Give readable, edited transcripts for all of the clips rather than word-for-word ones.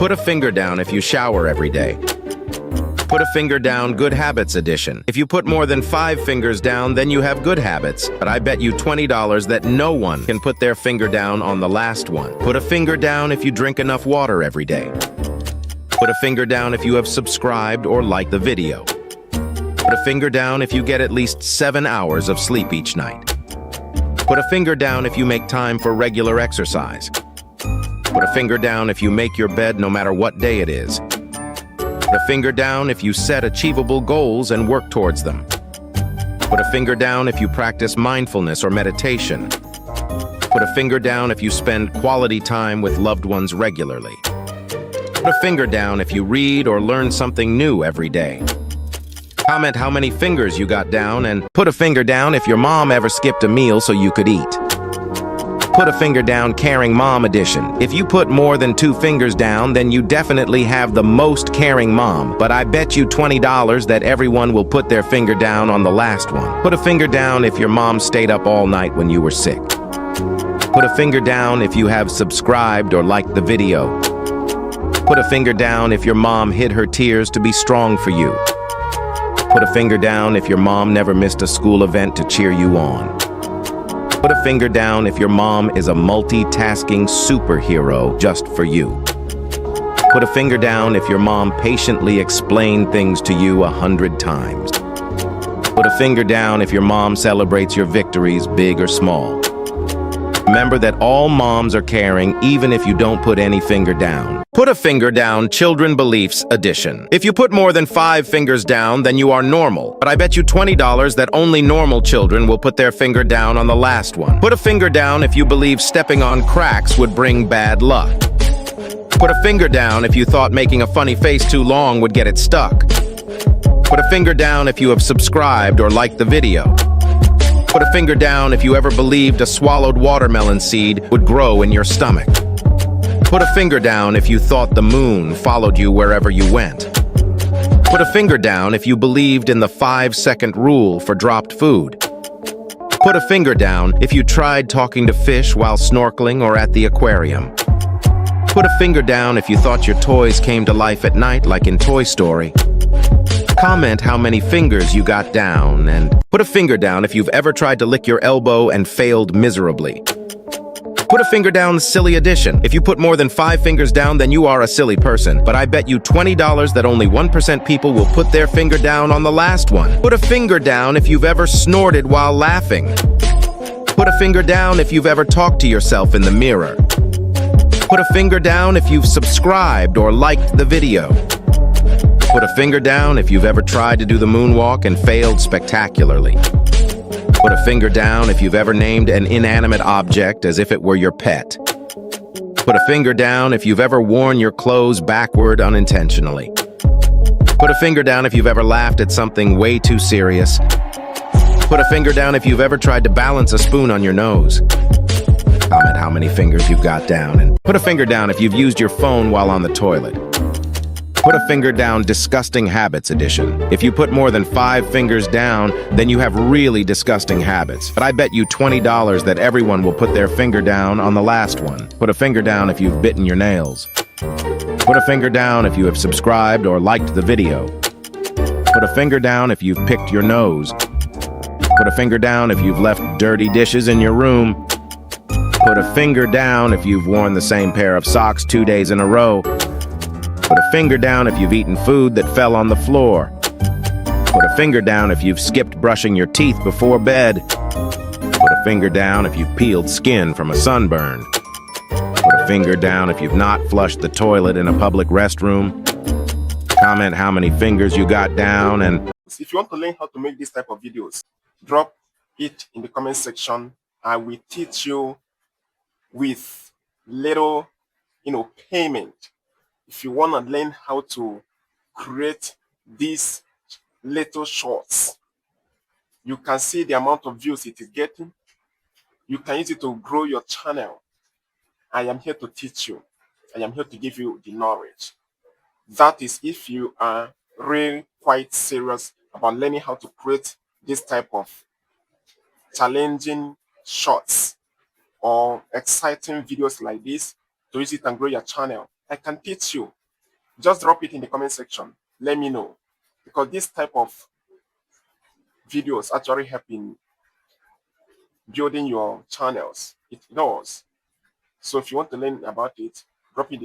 Put a finger down if you shower every day. Put a finger down, good habits edition. If you put more than 5 fingers down, then you have good habits. But I bet you $20 that no one can put their finger down on the last one. Put a finger down if you drink enough water every day. Put a finger down if you have subscribed or liked the video. Put a finger down if you get at least 7 hours of sleep each night. Put a finger down if you make time for regular exercise. Put a finger down if you make your bed no matter what day it is. Put a finger down if you set achievable goals and work towards them. Put a finger down if you practice mindfulness or meditation. Put a finger down if you spend quality time with loved ones regularly. Put a finger down if you read or learn something new every day. Comment how many fingers you got down, and put a finger down if your mom ever skipped a meal so you could eat. Put a finger down, caring mom edition. If you put more than 2 fingers down, then you definitely have the most caring mom. But I bet you $20 that everyone will put their finger down on the last one. Put a finger down if your mom stayed up all night when you were sick. Put a finger down if you have subscribed or liked the video. Put a finger down if your mom hid her tears to be strong for you. Put a finger down if your mom never missed a school event to cheer you on. Put a finger down if your mom is a multitasking superhero just for you. Put a finger down if your mom patiently explained things to you 100 times. Put a finger down if your mom celebrates your victories, big or small. Remember that all moms are caring, even if you don't put any finger down. Put a finger down, children beliefs edition. If you put more than 5 fingers down, then you are normal. But I bet you $20 that only normal children will put their finger down on the last one. Put a finger down if you believe stepping on cracks would bring bad luck. Put a finger down if you thought making a funny face too long would get it stuck. Put a finger down if you have subscribed or liked the video. Put a finger down if you ever believed a swallowed watermelon seed would grow in your stomach. Put a finger down if you thought the moon followed you wherever you went. Put a finger down if you believed in the 5-second rule for dropped food. Put a finger down if you tried talking to fish while snorkeling or at the aquarium. Put a finger down if you thought your toys came to life at night like in Toy Story. Comment how many fingers you got down, and put a finger down if you've ever tried to lick your elbow and failed miserably. Put a finger down, silly edition. If you put more than 5 fingers down, then you are a silly person. But I bet you $20 that only 1% people will put their finger down on the last one. Put a finger down if you've ever snorted while laughing. Put a finger down if you've ever talked to yourself in the mirror. Put a finger down if you've subscribed or liked the video. Put a finger down if you've ever tried to do the moonwalk and failed spectacularly. Put a finger down if you've ever named an inanimate object as if it were your pet. Put a finger down if you've ever worn your clothes backward unintentionally. Put a finger down if you've ever laughed at something way too serious. Put a finger down if you've ever tried to balance a spoon on your nose. Comment how many fingers you've got down, and put a finger down if you've used your phone while on the toilet. Put a finger down, disgusting habits edition. If you put more than 5 fingers down, then you have really disgusting habits. But I bet you $20 that everyone will put their finger down on the last one. Put a finger down if you've bitten your nails. Put a finger down if you have subscribed or liked the video. Put a finger down if you've picked your nose. Put a finger down if you've left dirty dishes in your room. Put a finger down if you've worn the same pair of socks 2 days in a row. Put a finger down if you've eaten food that fell on the floor. Put a finger down if you've skipped brushing your teeth before bed. Put a finger down if you've peeled skin from a sunburn. Put a finger down if you've not flushed the toilet in a public restroom. Comment how many fingers you got down, and if you want to learn how to make this type of videos, drop it in the comment section. I will teach you with little payment. If you want to learn how to create these little shorts, you can see the amount of views it is getting. You can use it to grow your channel. I am here to teach you. I am here to give you the knowledge. That is if you are really quite serious about learning how to create this type of challenging shorts or exciting videos like this to use it and grow your channel. I can teach you. Just drop it in the comment section. Let me know. Because this type of videos actually help in building your channels. It does. So if you want to learn about it, drop it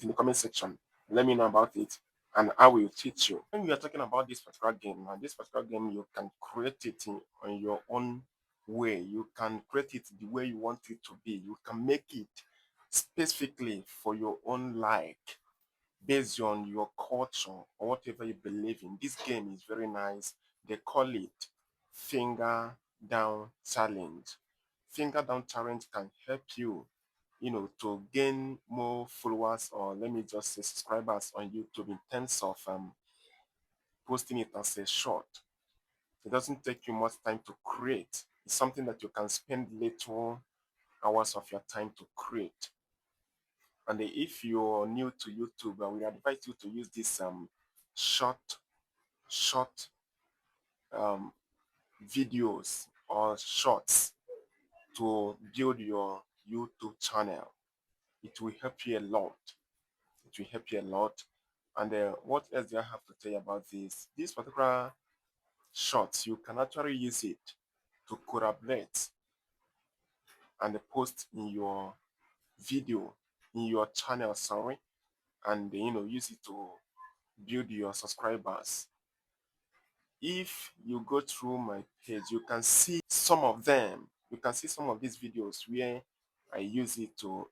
in the comment section. Let me know about it, and I will teach you. When we are talking about this particular game, now this particular game, you can create it on your own way. You can create it the way you want it to be. You can make it specifically for your own like, based on your culture or whatever you believe in. This game is very nice. They call it finger down challenge. Finger down challenge can help you, to gain more followers, or let me just say subscribers on YouTube, in terms of posting it as a short. It doesn't take you much time to create. It's something that you can spend little hours of your time to create. And if you're new to YouTube, we advise you to use this short um, videos or shorts to build your YouTube channel. It will help you a lot. It will help you a lot. And what else do I have to tell you about this? This particular shorts, you can actually use it to collaborate and post in your video, in your channel, sorry, and use it to build your subscribers. If you go through my page, you can see some of them. You can see some of these videos where I use it to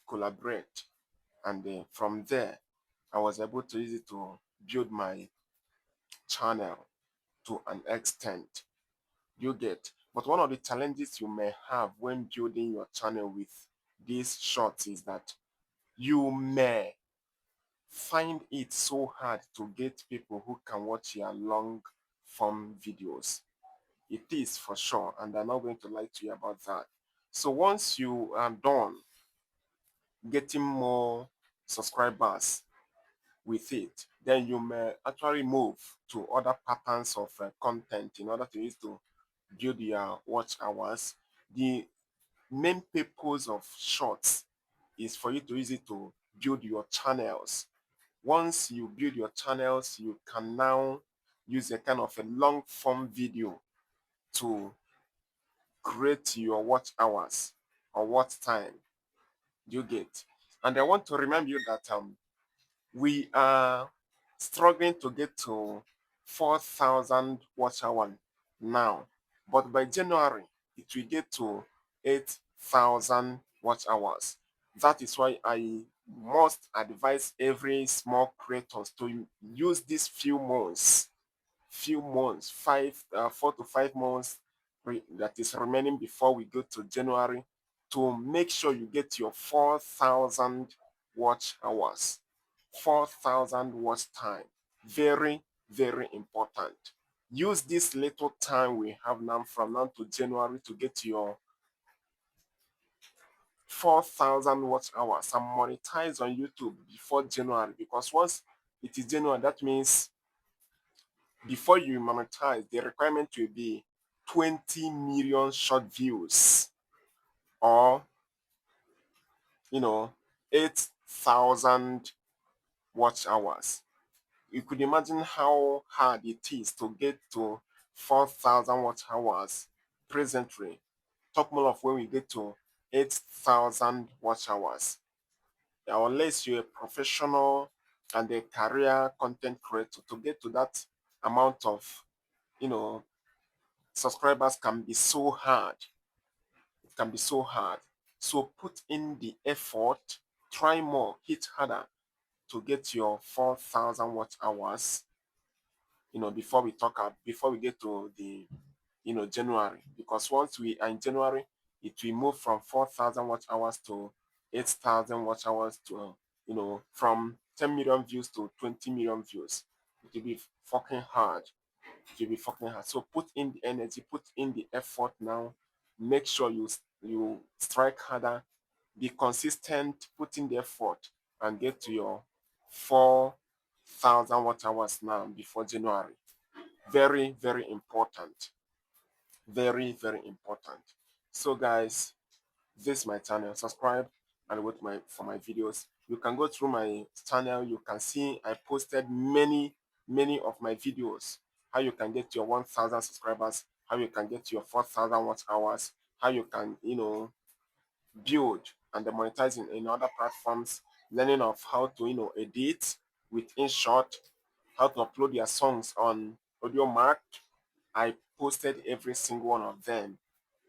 collaborate, and from there I was able to use it to build my channel to an extent. You get. But one of the challenges you may have when building your channel with these shorts is that you may find it so hard to get people who can watch your long form videos. It is for sure, and I'm not going to lie to you about that. So once you are done getting more subscribers with it, then you may actually move to other patterns of content in order to use to build your watch hours. The main purpose of shorts is for you to use it to build your channels. Once you build your channels, you can now use a kind of a long form video to create your watch hours or watch time. You get. And I want to remind you that we are struggling to get to 4,000 watch hour now, but by January it will get to 8,000 watch hours. That is why I must advise every small creators to use these few months, 4 to 5 months that is remaining before we go to January, to make sure you get your 4,000 watch hours, 4,000 watch time. Very, very important. Use this little time we have now from now to January to get your 4,000 watch hours and monetize on YouTube before January, because once it is January, that means before you monetize, the requirement will be 20 million short views, or 8,000 watch hours. You could imagine how hard it is to get to 4,000 watch hours presently. Talk more of when we get to 8,000 watch hours. Unless you're a professional and a career content creator, to get to that amount of you know subscribers can be so hard. It can be so hard. So put in the effort, try more, hit harder to get your 4,000 watch hours. Before we get to the January, because once we are in January, it will move from 4,000 watch hours to 8,000 watch hours to from 10 million views to 20 million views. It will be fucking hard. You'll be fucking hard. So put in the energy, put in the effort now. Make sure you strike harder, be consistent, put in the effort, and get to your 4,000 watt hours now before January. Very, very important. Very, very important. So guys, this is my channel. Subscribe and wait for my videos. You can go through my channel. You can see I posted many of my videos. How you can get your 1,000 subscribers, how you can get your 4,000 watch hours, how you can, build and monetize in other platforms, learning of how to, edit with InShot, how to upload your songs on Audio Mark. I posted every single one of them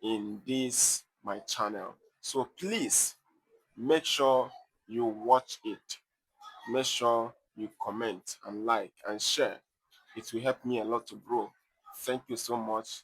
in this my channel. So please make sure you watch it. Make sure you comment and like and share. It will help me a lot to grow. Thank you so much.